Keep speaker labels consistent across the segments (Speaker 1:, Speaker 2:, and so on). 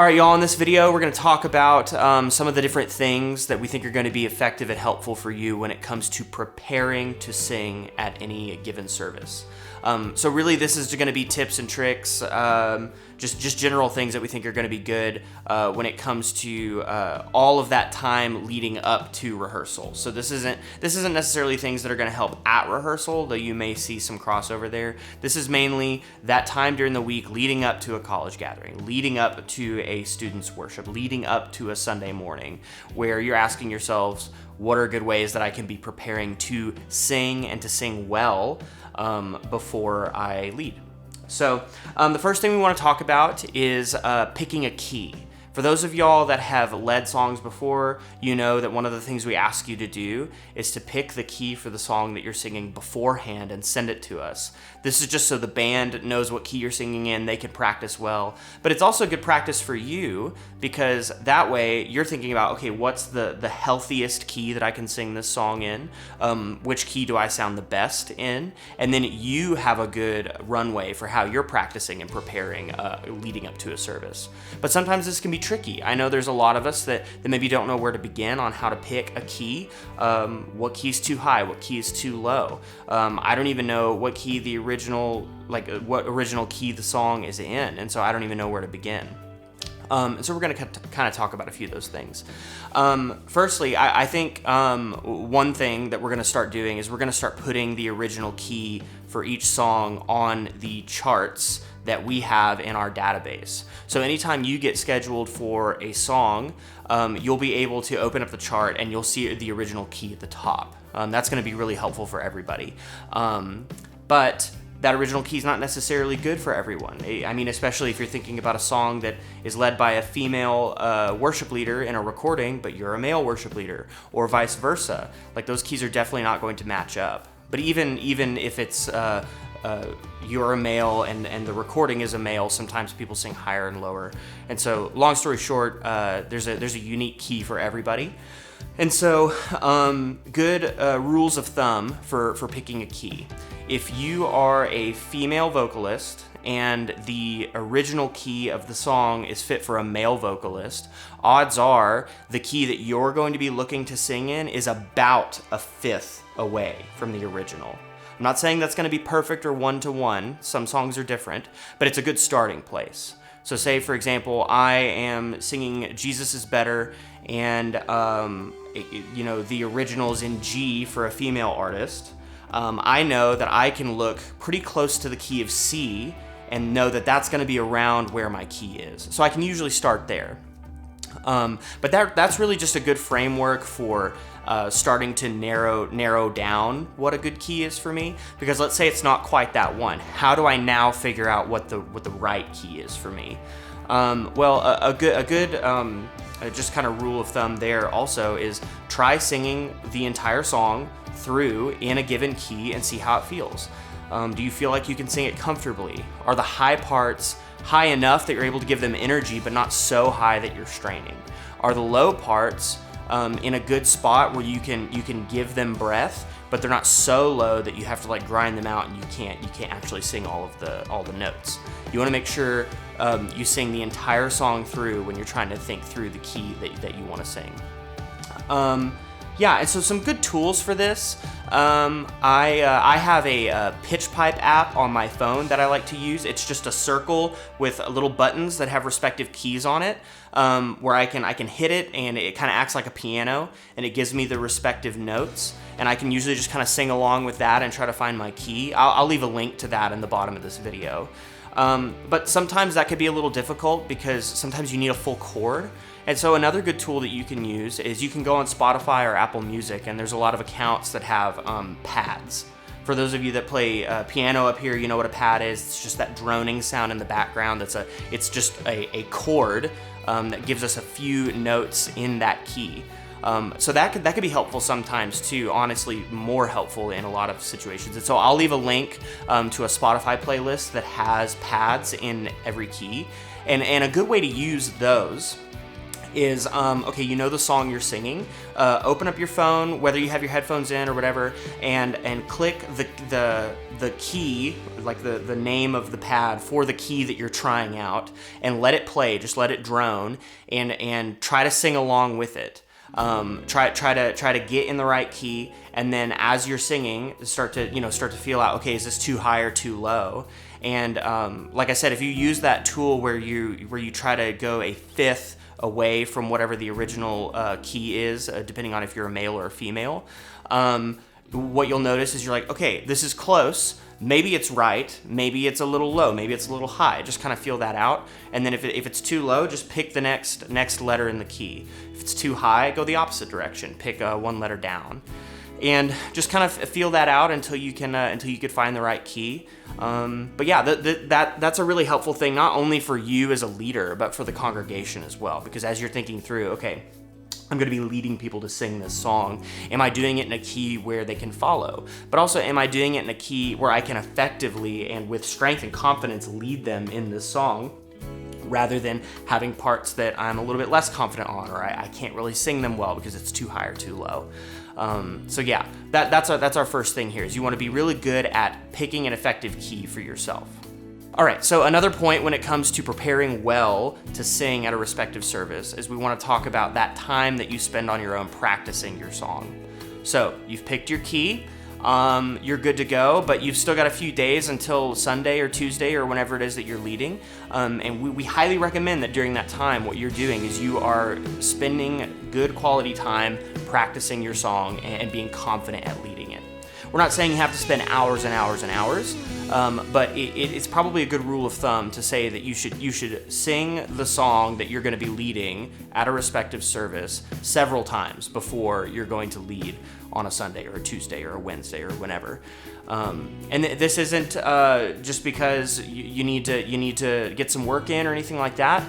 Speaker 1: All right, y'all, in this video, we're going to talk about some of the different things that we think are going to be effective and helpful for you when it comes to preparing to sing at any given service. So really, this is going to be tips and tricks, just general things that we think are going to be good when it comes to all of that time leading up to rehearsal. So this isn't necessarily things that are going to help at rehearsal, though you may see some crossover there. This is mainly that time during the week leading up to a college gathering, leading up to a student's worship, leading up to a Sunday morning, where you're asking yourselves, what are good ways that I can be preparing to sing and to sing well before I lead? So the first thing we want to talk about is picking a key. For those of y'all that have led songs before, you know that one of the things we ask you to do is to pick the key for the song that you're singing beforehand and send it to us. This is just so the band knows what key you're singing in, they can practice well. But it's also good practice for you, because that way you're thinking about, okay, what's the healthiest key that I can sing this song in? Which key do I sound the best in? And then you have a good runway for how you're practicing and preparing leading up to a service. But sometimes this can be tricky. I know there's a lot of us that maybe don't know where to begin on how to pick a key. What key is too high? What key is too low? I don't even know what key the what original key the song is in, and so I don't even know where to begin. So we're going to kind of talk about a few of those things. Firstly, I think one thing that we're going to start doing is we're going to start putting the original key for each song on the charts that we have in our database. So anytime you get scheduled for a song, you'll be able to open up the chart and you'll see the original key at the top. That's going to be really helpful for everybody. But that original key is not necessarily good for everyone. I mean, especially if you're thinking about a song that is led by a female worship leader in a recording, but you're a male worship leader, or vice versa. Like, those keys are definitely not going to match up. But even if it's you're a male and the recording is a male, sometimes people sing higher and lower. And so, long story short, there's a unique key for everybody. And so, good rules of thumb for picking a key. If you are a female vocalist and the original key of the song is fit for a male vocalist, odds are the key that you're going to be looking to sing in is about a fifth away from the original. I'm not saying that's going to be perfect or one-to-one. Some songs are different, but it's a good starting place. So say, for example, I am singing Jesus is Better, and the original is in G for a female artist. I know that I can look pretty close to the key of C and know that that's going to be around where my key is. So I can usually start there. But that's really just a good framework for starting to narrow down what a good key is for me. Because let's say it's not quite that one. How do I now figure out what the right key is for me? A good just kind of rule of thumb there also is try singing the entire song through in a given key and see how it feels. Do you feel like you can sing it comfortably? Are the high parts high enough that you're able to give them energy, but not so high that you're straining? Are the low parts in a good spot where you can give them breath, but they're not so low that you have to grind them out and you can't actually sing all the notes? You want to make sure you sing the entire song through when you're trying to think through the key that you want to sing. And so some good tools for this. I have a pitch pipe app on my phone that I like to use. It's just a circle with little buttons that have respective keys on it, where I can hit it and it kind of acts like a piano and it gives me the respective notes, and I can usually just kind of sing along with that and try to find my key. I'll leave a link to that in the bottom of this video. But sometimes that could be a little difficult because sometimes you need a full chord. And so another good tool that you can use is you can go on Spotify or Apple Music, and there's a lot of accounts that have pads. For those of you that play piano up here, you know what a pad is. It's just that droning sound in the background. It's just a chord that gives us a few notes in that key. So that could be helpful sometimes too, honestly more helpful in a lot of situations. And so I'll leave a link to a Spotify playlist that has pads in every key. And a good way to use those is, okay, you know the song you're singing, open up your phone, whether you have your headphones in or whatever, and click the key, like the name of the pad for the key that you're trying out, and let it play, just let it drone, and try to sing along with it. Try to get in the right key, and then as you're singing, start to feel out, okay, is this too high or too low? And like I said, if you use that tool where you try to go a fifth away from whatever the original key is, depending on if you're a male or a female, what you'll notice is you're like, okay, this is close. Maybe it's right, maybe it's a little low, maybe it's a little high. Just kind of feel that out. And then if it's too low, just pick the next letter in the key. If it's too high, go the opposite direction. Pick one letter down. And just kind of feel that out until you can find the right key. But yeah, that's a really helpful thing, not only for you as a leader, but for the congregation as well. Because as you're thinking through, okay, I'm going to be leading people to sing this song. Am I doing it in a key where they can follow? But also, am I doing it in a key where I can effectively and with strength and confidence lead them in this song, rather than having parts that I'm a little bit less confident on, or I can't really sing them well because it's too high or too low. So yeah, that's our first thing here, is you want to be really good at picking an effective key for yourself. All right, so another point when it comes to preparing well to sing at a respective service is we want to talk about that time that you spend on your own practicing your song. So you've picked your key, you're good to go, but you've still got a few days until Sunday or Tuesday or whenever it is that you're leading. And we highly recommend that during that time, what you're doing is you are spending good quality time practicing your song and being confident at leading it. We're not saying you have to spend hours and hours and hours, but it's probably a good rule of thumb to say that you should sing the song that you're going to be leading at a respective service several times before you're going to lead on a Sunday or a Tuesday or a Wednesday or whenever. And this isn't just because you need to get some work in or anything like that.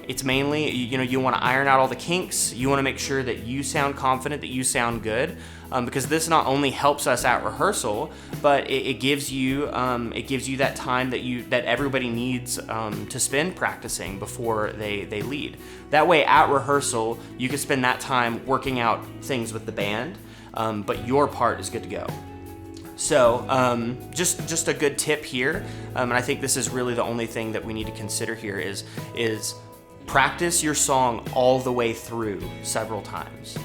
Speaker 1: It's mainly, you want to iron out all the kinks. You want to make sure that you sound confident, that you sound good, because this not only helps us at rehearsal, but it gives you that time that everybody needs to spend practicing before they lead. That way, at rehearsal, you can spend that time working out things with the band, but your part is good to go. So just a good tip here, and I think this is really the only thing that we need to consider here is practice your song all the way through several times.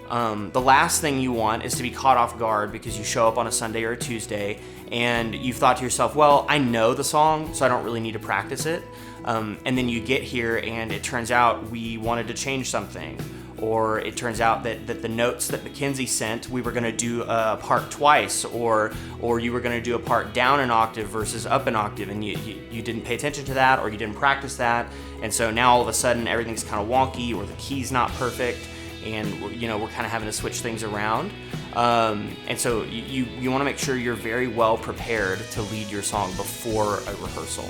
Speaker 1: The last thing you want is to be caught off guard because you show up on a Sunday or a Tuesday and you've thought to yourself, well, I know the song, so I don't really need to practice it. And then you get here and it turns out we wanted to change something. Or it turns out that the notes that Mackenzie sent, we were going to do a part twice, or you were going to do a part down an octave versus up an octave, and you didn't pay attention to that, or you didn't practice that, and so now all of a sudden everything's kind of wonky, or the key's not perfect, and we're kind of having to switch things around. And so you want to make sure you're very well prepared to lead your song before a rehearsal.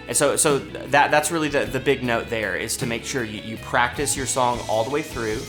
Speaker 1: And so that's really the big note there, is to make sure you practice your song all the way through,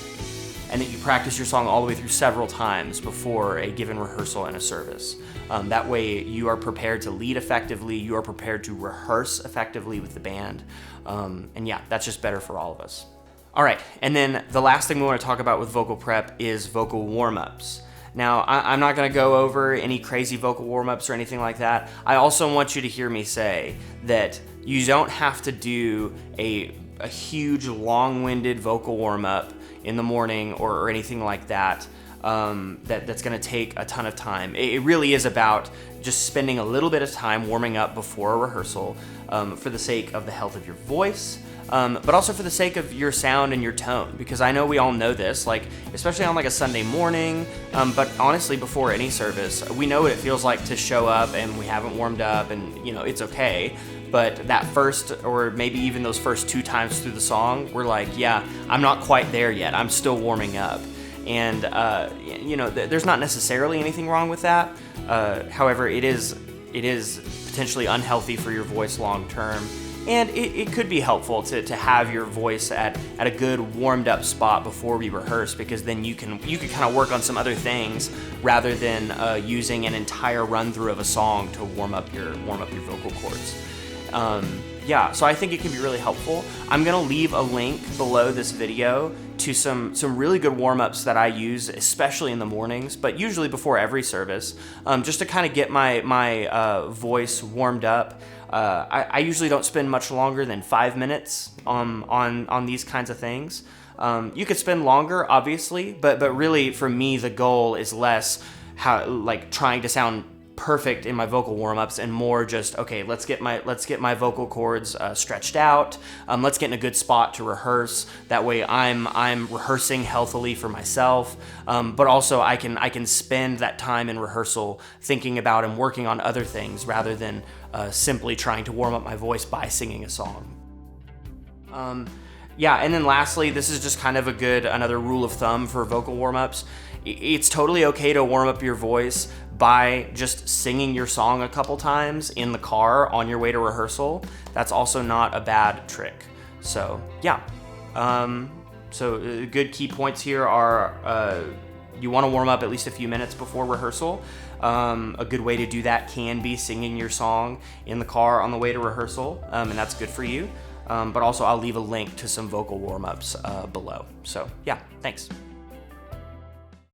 Speaker 1: and that you practice your song all the way through several times before a given rehearsal and a service. That way you are prepared to lead effectively, you are prepared to rehearse effectively with the band, and yeah, that's just better for all of us. All right, and then the last thing we want to talk about with vocal prep is vocal warm-ups. Now, I'm not going to go over any crazy vocal warm-ups or anything like that. I also want you to hear me say that you don't have to do a huge, long-winded vocal warm-up in the morning or anything like that. That's going to take a ton of time. It really is about just spending a little bit of time warming up before a rehearsal for the sake of the health of your voice, but also for the sake of your sound and your tone, because I know we all know this, especially on a Sunday morning, but honestly before any service, we know what it feels like to show up and we haven't warmed up, and it's okay. But that first, or maybe even those first 2 times through the song, we're like, yeah, I'm not quite there yet. I'm still warming up. And, there's not necessarily anything wrong with that. However, it is potentially unhealthy for your voice long term. And it could be helpful to have your voice at a good warmed up spot before we rehearse, because then you can kind of work on some other things rather than using an entire run through of a song to warm up your vocal cords. yeah, so I think it can be really helpful. I'm gonna leave a link below this video to some really good warm-ups that I use, especially in the mornings, but usually before every service, just to kind of get my voice warmed up. I usually don't spend much longer than 5 minutes on these kinds of things. You could spend longer, obviously, but really for me the goal is less trying to sound perfect in my vocal warm-ups and more just, okay, let's get my vocal cords stretched out. Let's get in a good spot to rehearse. That way I'm rehearsing healthily for myself, but also I can spend that time in rehearsal thinking about and working on other things rather than simply trying to warm up my voice by singing a song. Yeah, and then lastly, this is just kind of another rule of thumb for vocal warm-ups. It's totally okay to warm up your voice by just singing your song a couple times in the car on your way to rehearsal. That's also not a bad trick. So yeah, good key points here are you want to warm up at least a few minutes before rehearsal. A good way to do that can be singing your song in the car on the way to rehearsal, and that's good for you. But also I'll leave a link to some vocal warm-ups below. So yeah, thanks.